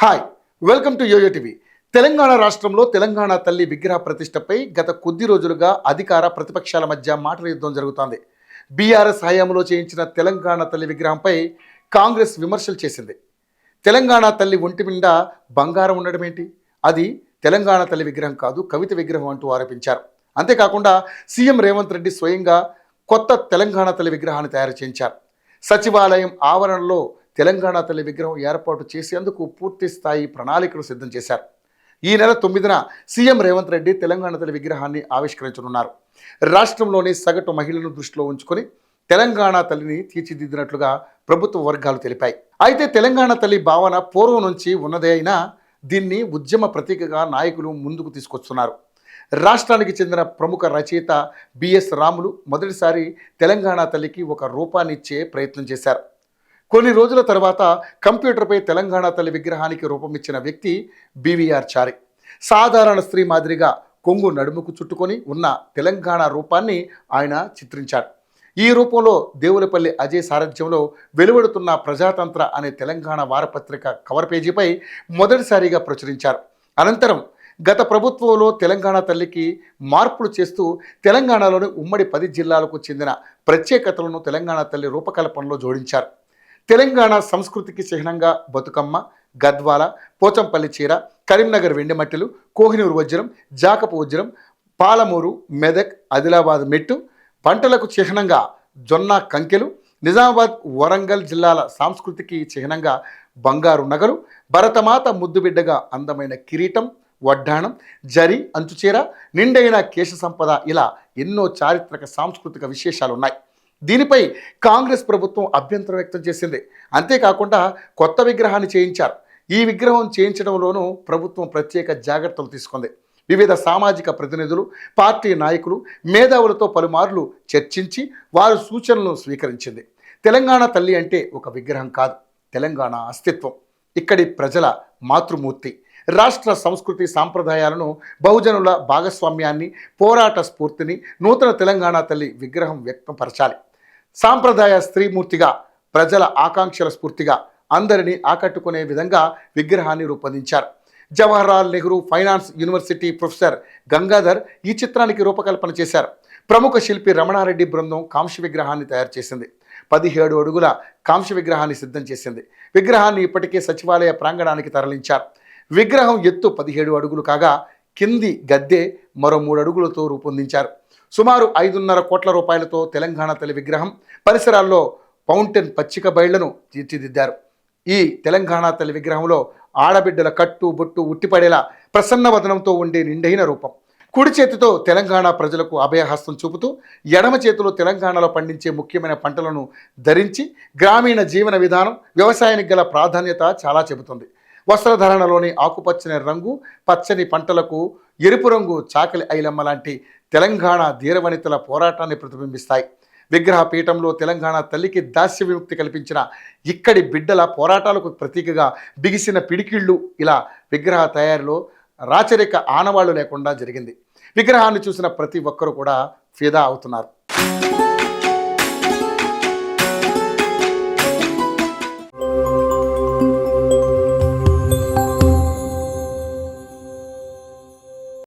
Hi, welcome to YoYo TV. Telangana రాష్ట్రంలో తెలంగాణ తల్లి విగ్రహ ప్రతిష్టపై గత కొద్ది రోజులుగా అధికార ప్రతిపక్షాల మధ్య మాటల యుద్ధం జరుగుతోంది. బీఆర్ఎస్ హయాంలో చేయించిన తెలంగాణ తల్లి విగ్రహంపై కాంగ్రెస్ విమర్శలు చేసింది. తెలంగాణ తల్లి ఒంటి నిండా బంగారం ఉండడం ఏంటి, అది తెలంగాణ తల్లి విగ్రహం కాదు, కవిత విగ్రహం అంటూ ఆరోపించారు. అంతేకాకుండా సీఎం రేవంత్ రెడ్డి స్వయంగా కొత్త తెలంగాణ తల్లి విగ్రహాన్ని తయారు చేయించారు. సచివాలయం ఆవరణలో తెలంగాణ తల్లి విగ్రహం ఏర్పాటు చేసేందుకు పూర్తి స్థాయి ప్రణాళికలు సిద్ధం చేశారు. ఈ నెల 9న సీఎం రేవంత్ రెడ్డి తెలంగాణ తల్లి విగ్రహాన్ని ఆవిష్కరించనున్నారు. రాష్ట్రంలోని సగటు మహిళలను దృష్టిలో ఉంచుకొని తెలంగాణ తల్లిని తీర్చిదిద్దినట్లుగా ప్రభుత్వ వర్గాలు తెలిపాయి. అయితే తెలంగాణ తల్లి భావన పూర్వం నుంచి ఉన్నదే అయినా దీన్ని ఉద్యమ ప్రతీకగా నాయకులు ముందుకు తీసుకొస్తున్నారు. రాష్ట్రానికి చెందిన ప్రముఖ రచయిత బిఎస్ రాములు మొదటిసారి తెలంగాణ తల్లికి ఒక రూపాన్నిచ్చే ప్రయత్నం చేశారు. కొన్ని రోజుల తర్వాత కంప్యూటర్పై తెలంగాణ తల్లి విగ్రహానికి రూపమిచ్చిన వ్యక్తి బీవీఆర్ చారి. సాధారణ స్త్రీ మాదిరిగా కొంగు నడుముకు చుట్టుకొని ఉన్న తెలంగాణ రూపాన్ని ఆయన చిత్రించారు. ఈ రూపంలో దేవులపల్లి అజయ్ సారథ్యంలో వెలువడుతున్న ప్రజాతంత్ర అనే తెలంగాణ వారపత్రిక కవర్ పేజీపై మొదటిసారిగా ప్రచురించారు. అనంతరం గత ప్రభుత్వంలో తెలంగాణ తల్లికి మార్పులు చేస్తూ తెలంగాణలోని ఉమ్మడి 10 జిల్లాలకు చెందిన ప్రత్యేకతలను తెలంగాణ తల్లి రూపకల్పనలో జోడించారు. తెలంగాణ సంస్కృతికి చిహ్నంగా బతుకమ్మ, గద్వాల, పోచంపల్లి చీర, కరీంనగర్ వెండిమట్టెలు, కోహినూరు వజ్రం, జాకపు వజ్రం, పాలమూరు, మెదక్, ఆదిలాబాద్ మెట్టు, పంటలకు చిహ్నంగా జొన్న కంకెలు, నిజామాబాద్, వరంగల్ జిల్లాల సంస్కృతికి చిహ్నంగా బంగారు నగలు, భరతమాత ముద్దుబిడ్డగా అందమైన కిరీటం, వడ్డాణం, జరి అంచుచీర, నిండైన కేశ సంపద, ఇలా ఎన్నో చారిత్రక సాంస్కృతిక విశేషాలున్నాయి. దీనిపై కాంగ్రెస్ ప్రభుత్వం అభ్యంతరం వ్యక్తం చేసింది. అంతేకాకుండా కొత్త విగ్రహాన్ని చేయించారు. ఈ విగ్రహం చేయించడంలోనూ ప్రభుత్వం ప్రత్యేక జాగ్రత్తలు తీసుకుంది. వివిధ సామాజిక ప్రతినిధులు, పార్టీ నాయకులు, మేధావులతో పలుమార్లు చర్చించి వారి సూచనలను స్వీకరించింది. తెలంగాణ తల్లి అంటే ఒక విగ్రహం కాదు, తెలంగాణ అస్తిత్వం, ఇక్కడి ప్రజల మాతృమూర్తి. రాష్ట్ర సంస్కృతి సాంప్రదాయాలను, బహుజనుల భాగస్వామ్యాన్ని, పోరాట స్ఫూర్తిని నూతన తెలంగాణ తల్లి విగ్రహం వ్యక్తపరచాలి. సాంప్రదాయ స్త్రీమూర్తిగా, ప్రజల ఆకాంక్షల స్ఫూర్తిగా అందరినీ ఆకట్టుకునే విధంగా విగ్రహాన్ని రూపొందించారు. Jawaharlal Nehru finance university professor Gangadhar ఈ చిత్రానికి రూపకల్పన చేశారు. ప్రముఖ శిల్పి రమణారెడ్డి బృందం కాంస్య విగ్రహాన్ని తయారు చేసింది. 17 అడుగుల కాంస్య విగ్రహాన్ని సిద్ధం చేసింది. విగ్రహాన్ని ఇప్పటికే సచివాలయ ప్రాంగణానికి తరలించారు. విగ్రహం ఎత్తు 17 అడుగులు కాగా కింది గద్దె మరో 3 అడుగులతో రూపొందించారు. సుమారు 5.5 కోట్ల రూపాయలతో తెలంగాణ తల్లి విగ్రహం పరిసరాల్లో ఫౌంటైన్, పచ్చిక బయళ్లను తీర్చిదిద్దారు. ఈ తెలంగాణ తల్లి విగ్రహంలో ఆడబిడ్డల కట్టు బొట్టు ఉట్టిపడేలా ప్రసన్న వదనంతో ఉండే నిండైన రూపం. కుడి చేతితో తెలంగాణ ప్రజలకు అభయహస్తం చూపుతూ, ఎడమ చేతిలో తెలంగాణలో పండించే ముఖ్యమైన పంటలను ధరించి గ్రామీణ జీవన విధానం, వ్యవసాయానికి గల ప్రాధాన్యత చాలా చెబుతుంది. వస్త్రధారణలోని ఆకుపచ్చని రంగు, పచ్చని పంటలకు ఎరుపు రంగు చాకలి ఐలమ్మ లాంటి తెలంగాణ ధీరవనితల పోరాటాన్ని ప్రతిబింబిస్తాయి. విగ్రహ పీఠంలో తెలంగాణ తల్లికి దాస్య విముక్తి కల్పించిన ఇక్కడి బిడ్డల పోరాటాలకు ప్రతీకగా బిగిసిన పిడికిళ్ళు, ఇలా విగ్రహ తయారీలో రాచరిక ఆనవాళ్లు లేకుండా జరిగింది. విగ్రహాన్ని చూసిన ప్రతి ఒక్కరూ కూడా ఫిదా అవుతున్నారు.